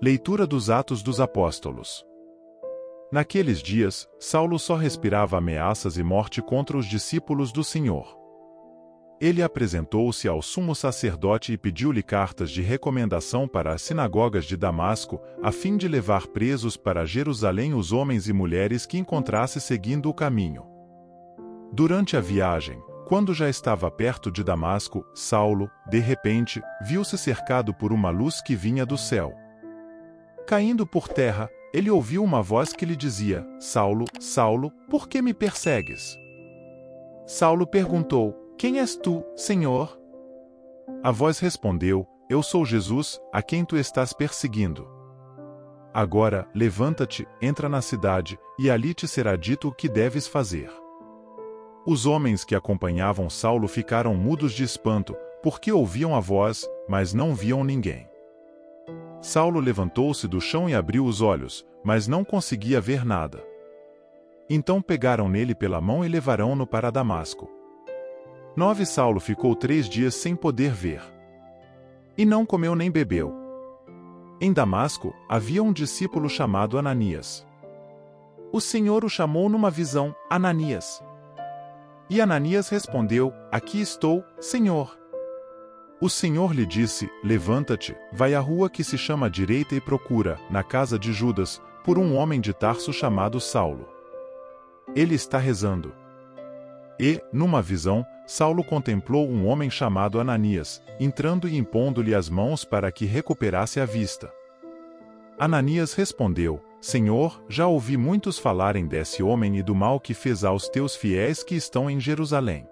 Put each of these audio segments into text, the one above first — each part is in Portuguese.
Leitura dos Atos dos Apóstolos. Naqueles dias, Saulo só respirava ameaças e morte contra os discípulos do Senhor. Ele apresentou-se ao sumo sacerdote e pediu-lhe cartas de recomendação para as sinagogas de Damasco, a fim de levar presos para Jerusalém os homens e mulheres que encontrasse seguindo o caminho. Durante a viagem, quando já estava perto de Damasco, Saulo, de repente, viu-se cercado por uma luz que vinha do céu. Caindo por terra, ele ouviu uma voz que lhe dizia: Saulo, Saulo, por que me persegues? Saulo perguntou: Quem és tu, Senhor? A voz respondeu: Eu sou Jesus, a quem tu estás perseguindo. Agora, levanta-te, entra na cidade, e ali te será dito o que deves fazer. Os homens que acompanhavam Saulo ficaram mudos de espanto, porque ouviam a voz, mas não viam ninguém. Saulo levantou-se do chão e abriu os olhos, mas não conseguia ver nada. Então pegaram nele pela mão e levaram-no para Damasco. Saulo ficou 3 dias sem poder ver. E não comeu nem bebeu. Em Damasco, havia um discípulo chamado Ananias. O Senhor o chamou numa visão: Ananias. E Ananias respondeu: Aqui estou, Senhor. O Senhor lhe disse: Levanta-te, vai à rua que se chama Direita e procura, na casa de Judas, por um homem de Tarso chamado Saulo. Ele está rezando. E, numa visão, Saulo contemplou um homem chamado Ananias, entrando e impondo-lhe as mãos para que recuperasse a vista. Ananias respondeu: Senhor, já ouvi muitos falarem desse homem e do mal que fez aos teus fiéis que estão em Jerusalém.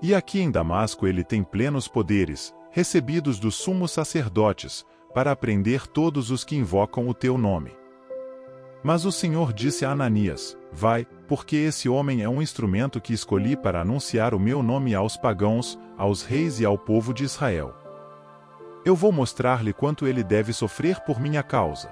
E aqui em Damasco ele tem plenos poderes, recebidos dos sumos sacerdotes, para prender todos os que invocam o teu nome. Mas o Senhor disse a Ananias: Vai, porque esse homem é um instrumento que escolhi para anunciar o meu nome aos pagãos, aos reis e ao povo de Israel. Eu vou mostrar-lhe quanto ele deve sofrer por minha causa.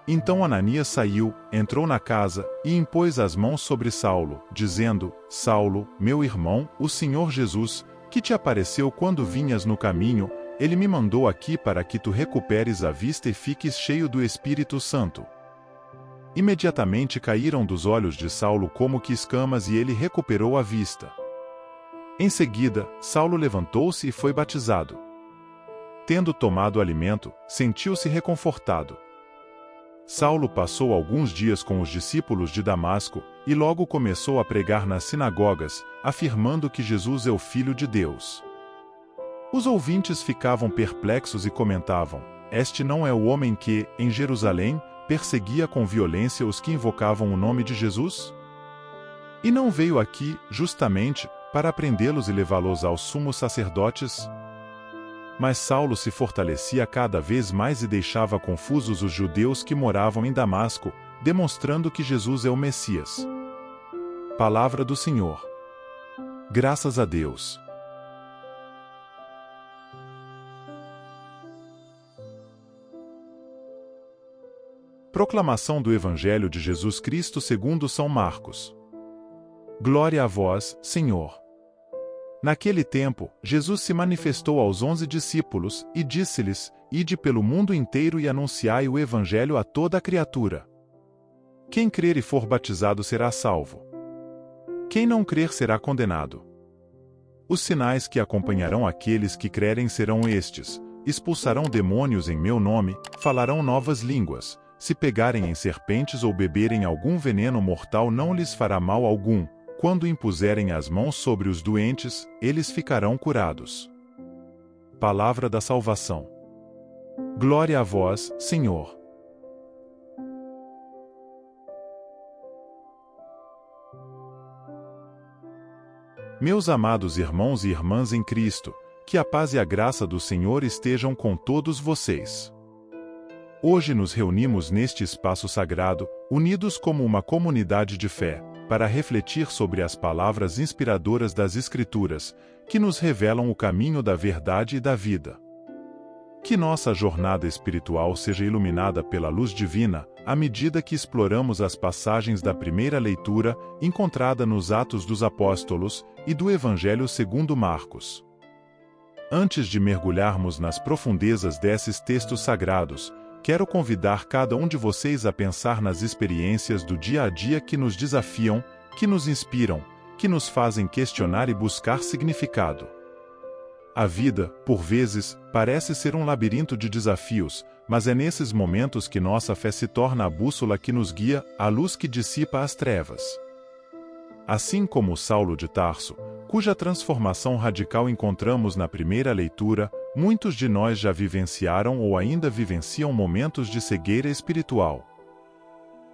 Então Ananias saiu, entrou na casa, e impôs as mãos sobre Saulo, dizendo: Saulo, meu irmão, o Senhor Jesus, que te apareceu quando vinhas no caminho, ele me mandou aqui para que tu recuperes a vista e fiques cheio do Espírito Santo. Imediatamente caíram dos olhos de Saulo como que escamas e ele recuperou a vista. Em seguida, Saulo levantou-se e foi batizado. Tendo tomado alimento, sentiu-se reconfortado. Saulo passou alguns dias com os discípulos de Damasco, e logo começou a pregar nas sinagogas, afirmando que Jesus é o Filho de Deus. Os ouvintes ficavam perplexos e comentavam: Este não é o homem que, em Jerusalém, perseguia com violência os que invocavam o nome de Jesus? E não veio aqui, justamente, para prendê-los e levá-los aos sumos sacerdotes? Mas Saulo se fortalecia cada vez mais e deixava confusos os judeus que moravam em Damasco, demonstrando que Jesus é o Messias. Palavra do Senhor. Graças a Deus. Proclamação do Evangelho de Jesus Cristo segundo São Marcos. Glória a vós, Senhor. Naquele tempo, Jesus se manifestou aos 11 discípulos, e disse-lhes: Ide pelo mundo inteiro e anunciai o Evangelho a toda a criatura. Quem crer e for batizado será salvo. Quem não crer será condenado. Os sinais que acompanharão aqueles que crerem serão estes: expulsarão demônios em meu nome, falarão novas línguas, se pegarem em serpentes ou beberem algum veneno mortal não lhes fará mal algum. Quando impuserem as mãos sobre os doentes, eles ficarão curados. Palavra da salvação. Glória a vós, Senhor. Meus amados irmãos e irmãs em Cristo, que a paz e a graça do Senhor estejam com todos vocês. Hoje nos reunimos neste espaço sagrado, unidos como uma comunidade de fé, para refletir sobre as palavras inspiradoras das Escrituras, que nos revelam o caminho da verdade e da vida. Que nossa jornada espiritual seja iluminada pela luz divina, à medida que exploramos as passagens da primeira leitura, encontrada nos Atos dos Apóstolos, e do Evangelho segundo Marcos. Antes de mergulharmos nas profundezas desses textos sagrados, quero convidar cada um de vocês a pensar nas experiências do dia a dia que nos desafiam, que nos inspiram, que nos fazem questionar e buscar significado. A vida, por vezes, parece ser um labirinto de desafios, mas é nesses momentos que nossa fé se torna a bússola que nos guia, a luz que dissipa as trevas. Assim como Saulo de Tarso, cuja transformação radical encontramos na primeira leitura, muitos de nós já vivenciaram ou ainda vivenciam momentos de cegueira espiritual.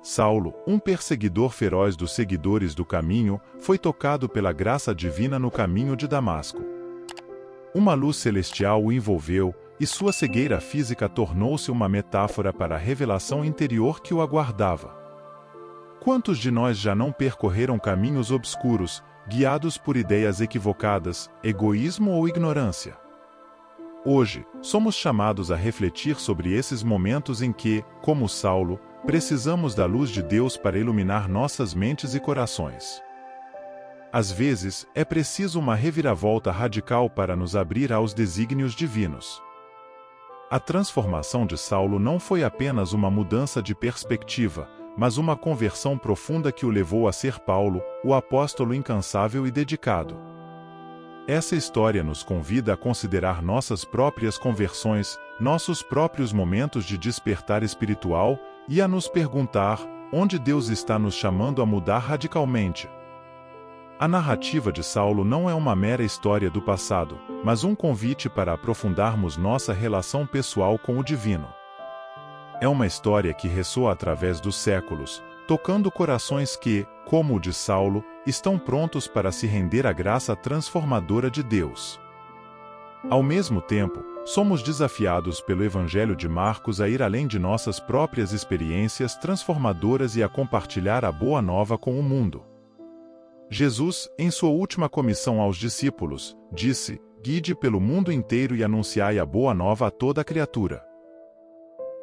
Saulo, um perseguidor feroz dos seguidores do caminho, foi tocado pela graça divina no caminho de Damasco. Uma luz celestial o envolveu, e sua cegueira física tornou-se uma metáfora para a revelação interior que o aguardava. Quantos de nós já não percorreram caminhos obscuros, guiados por ideias equivocadas, egoísmo ou ignorância? Hoje, somos chamados a refletir sobre esses momentos em que, como Saulo, precisamos da luz de Deus para iluminar nossas mentes e corações. Às vezes, é preciso uma reviravolta radical para nos abrir aos desígnios divinos. A transformação de Saulo não foi apenas uma mudança de perspectiva, mas uma conversão profunda que o levou a ser Paulo, o apóstolo incansável e dedicado. Essa história nos convida a considerar nossas próprias conversões, nossos próprios momentos de despertar espiritual, e a nos perguntar, onde Deus está nos chamando a mudar radicalmente. A narrativa de Saulo não é uma mera história do passado, mas um convite para aprofundarmos nossa relação pessoal com o divino. É uma história que ressoa através dos séculos, tocando corações que, como o de Saulo, estão prontos para se render à graça transformadora de Deus. Ao mesmo tempo, somos desafiados pelo Evangelho de Marcos a ir além de nossas próprias experiências transformadoras e a compartilhar a boa nova com o mundo. Jesus, em sua última comissão aos discípulos, disse: "Guide pelo mundo inteiro e anunciai a boa nova a toda criatura."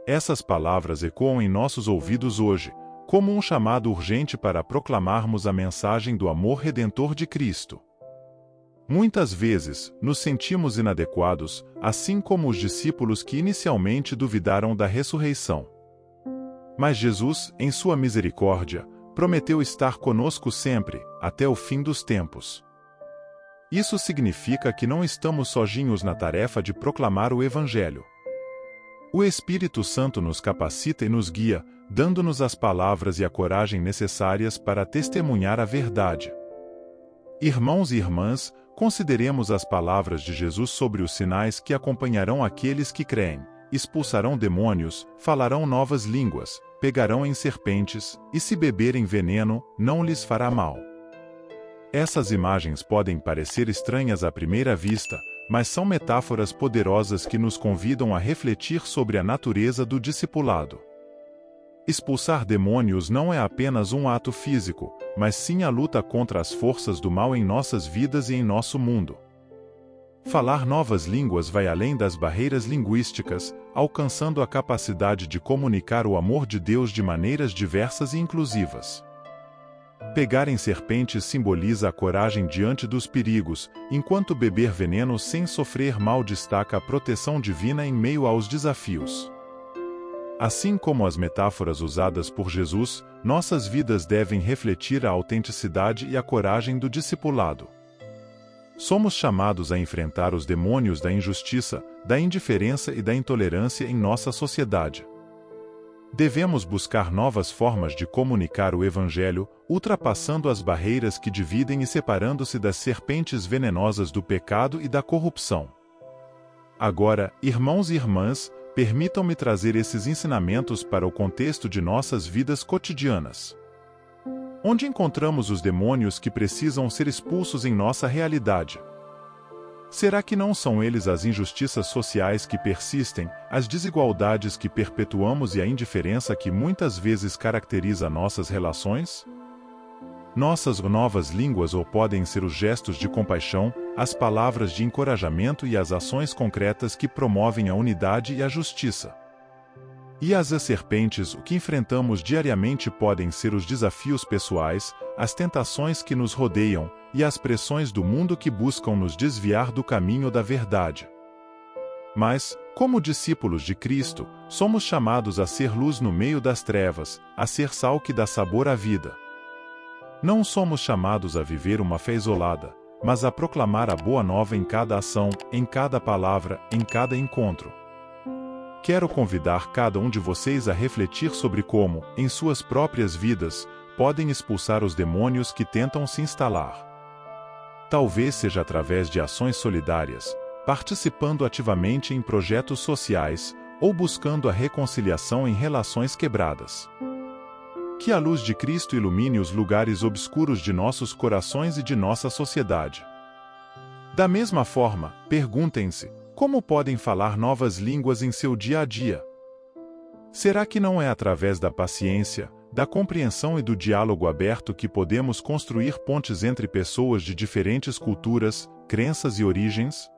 Essas palavras ecoam em nossos ouvidos hoje, como um chamado urgente para proclamarmos a mensagem do amor redentor de Cristo. Muitas vezes, nos sentimos inadequados, assim como os discípulos que inicialmente duvidaram da ressurreição. Mas Jesus, em sua misericórdia, prometeu estar conosco sempre, até o fim dos tempos. Isso significa que não estamos sozinhos na tarefa de proclamar o Evangelho. O Espírito Santo nos capacita e nos guia, dando-nos as palavras e a coragem necessárias para testemunhar a verdade. Irmãos e irmãs, consideremos as palavras de Jesus sobre os sinais que acompanharão aqueles que creem: expulsarão demônios, falarão novas línguas, pegarão em serpentes, e se beberem veneno, não lhes fará mal. Essas imagens podem parecer estranhas à primeira vista, mas são metáforas poderosas que nos convidam a refletir sobre a natureza do discipulado. Expulsar demônios não é apenas um ato físico, mas sim a luta contra as forças do mal em nossas vidas e em nosso mundo. Falar novas línguas vai além das barreiras linguísticas, alcançando a capacidade de comunicar o amor de Deus de maneiras diversas e inclusivas. Pegar em serpentes simboliza a coragem diante dos perigos, enquanto beber veneno sem sofrer mal destaca a proteção divina em meio aos desafios. Assim como as metáforas usadas por Jesus, nossas vidas devem refletir a autenticidade e a coragem do discipulado. Somos chamados a enfrentar os demônios da injustiça, da indiferença e da intolerância em nossa sociedade. Devemos buscar novas formas de comunicar o Evangelho, ultrapassando as barreiras que dividem e separando-se das serpentes venenosas do pecado e da corrupção. Agora, irmãos e irmãs, permitam-me trazer esses ensinamentos para o contexto de nossas vidas cotidianas. Onde encontramos os demônios que precisam ser expulsos em nossa realidade? Será que não são eles as injustiças sociais que persistem, as desigualdades que perpetuamos e a indiferença que muitas vezes caracteriza nossas relações? Nossas novas línguas ou podem ser os gestos de compaixão, as palavras de encorajamento e as ações concretas que promovem a unidade e a justiça. E as serpentes, o que enfrentamos diariamente podem ser os desafios pessoais, as tentações que nos rodeiam, e as pressões do mundo que buscam nos desviar do caminho da verdade. Mas, como discípulos de Cristo, somos chamados a ser luz no meio das trevas, a ser sal que dá sabor à vida. Não somos chamados a viver uma fé isolada, mas a proclamar a boa nova em cada ação, em cada palavra, em cada encontro. Quero convidar cada um de vocês a refletir sobre como, em suas próprias vidas, podem expulsar os demônios que tentam se instalar. Talvez seja através de ações solidárias, participando ativamente em projetos sociais, ou buscando a reconciliação em relações quebradas. Que a luz de Cristo ilumine os lugares obscuros de nossos corações e de nossa sociedade. Da mesma forma, perguntem-se: como podem falar novas línguas em seu dia a dia? Será que não é através da paciência, da compreensão e do diálogo aberto que podemos construir pontes entre pessoas de diferentes culturas, crenças e origens?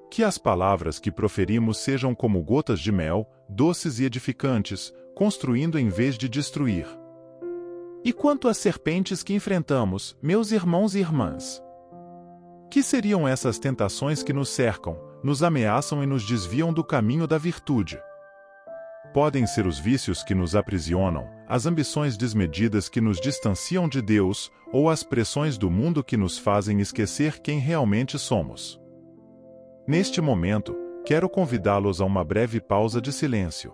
Que as palavras que proferimos sejam como gotas de mel, doces e edificantes, construindo em vez de destruir. E quanto às serpentes que enfrentamos, meus irmãos e irmãs? Que seriam essas tentações que nos cercam, nos ameaçam e nos desviam do caminho da virtude? Podem ser os vícios que nos aprisionam, as ambições desmedidas que nos distanciam de Deus, ou as pressões do mundo que nos fazem esquecer quem realmente somos. Neste momento, quero convidá-los a uma breve pausa de silêncio.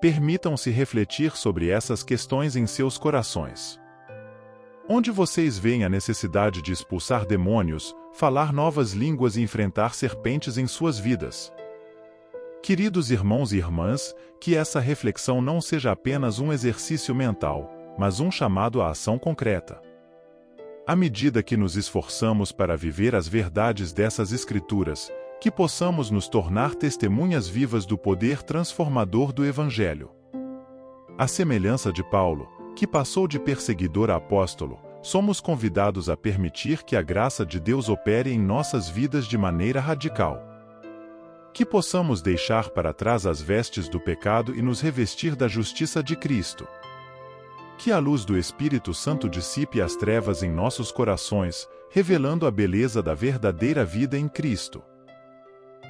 Permitam-se refletir sobre essas questões em seus corações. Onde vocês veem a necessidade de expulsar demônios, falar novas línguas e enfrentar serpentes em suas vidas? Queridos irmãos e irmãs, que essa reflexão não seja apenas um exercício mental, mas um chamado à ação concreta. À medida que nos esforçamos para viver as verdades dessas Escrituras, que possamos nos tornar testemunhas vivas do poder transformador do Evangelho. À semelhança de Paulo, que passou de perseguidor a apóstolo, somos convidados a permitir que a graça de Deus opere em nossas vidas de maneira radical. Que possamos deixar para trás as vestes do pecado e nos revestir da justiça de Cristo. Que a luz do Espírito Santo dissipe as trevas em nossos corações, revelando a beleza da verdadeira vida em Cristo.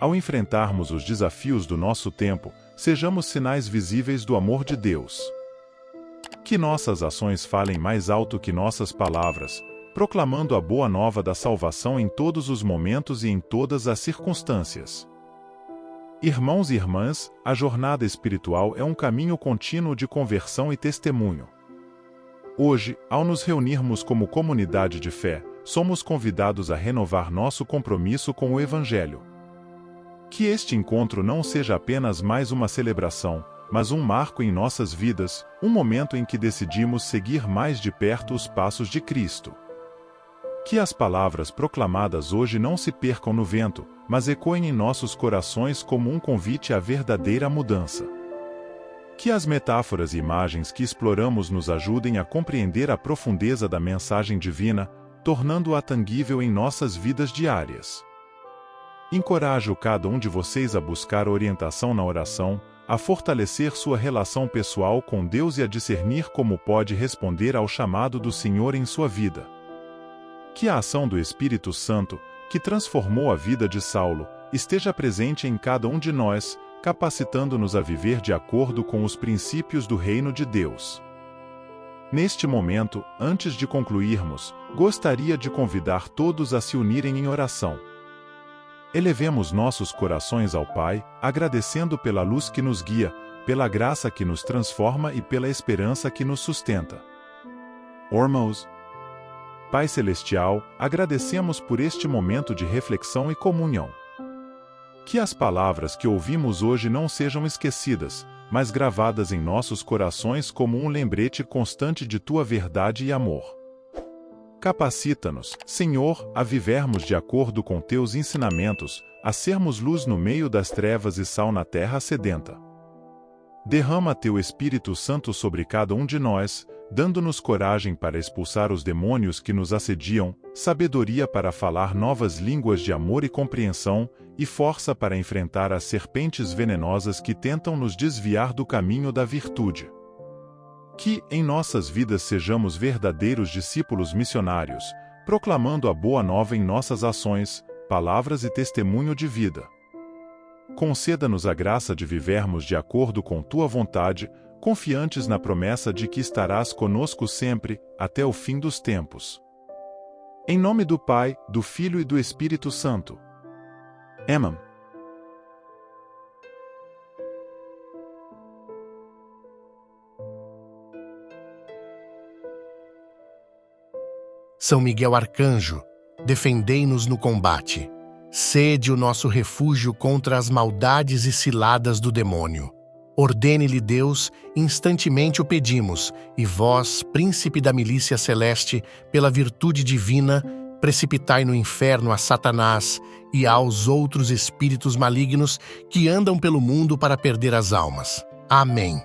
Ao enfrentarmos os desafios do nosso tempo, sejamos sinais visíveis do amor de Deus. Que nossas ações falem mais alto que nossas palavras, proclamando a boa nova da salvação em todos os momentos e em todas as circunstâncias. Irmãos e irmãs, a jornada espiritual é um caminho contínuo de conversão e testemunho. Hoje, ao nos reunirmos como comunidade de fé, somos convidados a renovar nosso compromisso com o Evangelho. Que este encontro não seja apenas mais uma celebração, mas um marco em nossas vidas, um momento em que decidimos seguir mais de perto os passos de Cristo. Que as palavras proclamadas hoje não se percam no vento, mas ecoem em nossos corações como um convite à verdadeira mudança. Que as metáforas e imagens que exploramos nos ajudem a compreender a profundeza da mensagem divina, tornando-a tangível em nossas vidas diárias. Encorajo cada um de vocês a buscar orientação na oração, a fortalecer sua relação pessoal com Deus e a discernir como pode responder ao chamado do Senhor em sua vida. Que a ação do Espírito Santo, que transformou a vida de Saulo, esteja presente em cada um de nós, capacitando-nos a viver de acordo com os princípios do reino de Deus. Neste momento, antes de concluirmos, gostaria de convidar todos a se unirem em oração. Elevemos nossos corações ao Pai, agradecendo pela luz que nos guia, pela graça que nos transforma e pela esperança que nos sustenta. Ormos. Pai Celestial, agradecemos por este momento de reflexão e comunhão. Que as palavras que ouvimos hoje não sejam esquecidas, mas gravadas em nossos corações como um lembrete constante de Tua verdade e amor. Capacita-nos, Senhor, a vivermos de acordo com Teus ensinamentos, a sermos luz no meio das trevas e sal na terra sedenta. Derrama Teu Espírito Santo sobre cada um de nós, dando-nos coragem para expulsar os demônios que nos assediam, sabedoria para falar novas línguas de amor e compreensão, e força para enfrentar as serpentes venenosas que tentam nos desviar do caminho da virtude. Que, em nossas vidas, sejamos verdadeiros discípulos missionários, proclamando a boa nova em nossas ações, palavras e testemunho de vida. conceda-nos a graça de vivermos de acordo com Tua vontade, confiantes na promessa de que estarás conosco sempre, até o fim dos tempos. Em nome do Pai, do Filho e do Espírito Santo. Amém. São Miguel Arcanjo, defendei-nos no combate. Sede o nosso refúgio contra as maldades e ciladas do demônio. Ordene-lhe Deus, instantemente o pedimos, e vós, príncipe da milícia celeste, pela virtude divina, precipitai no inferno a Satanás e aos outros espíritos malignos que andam pelo mundo para perder as almas. Amém.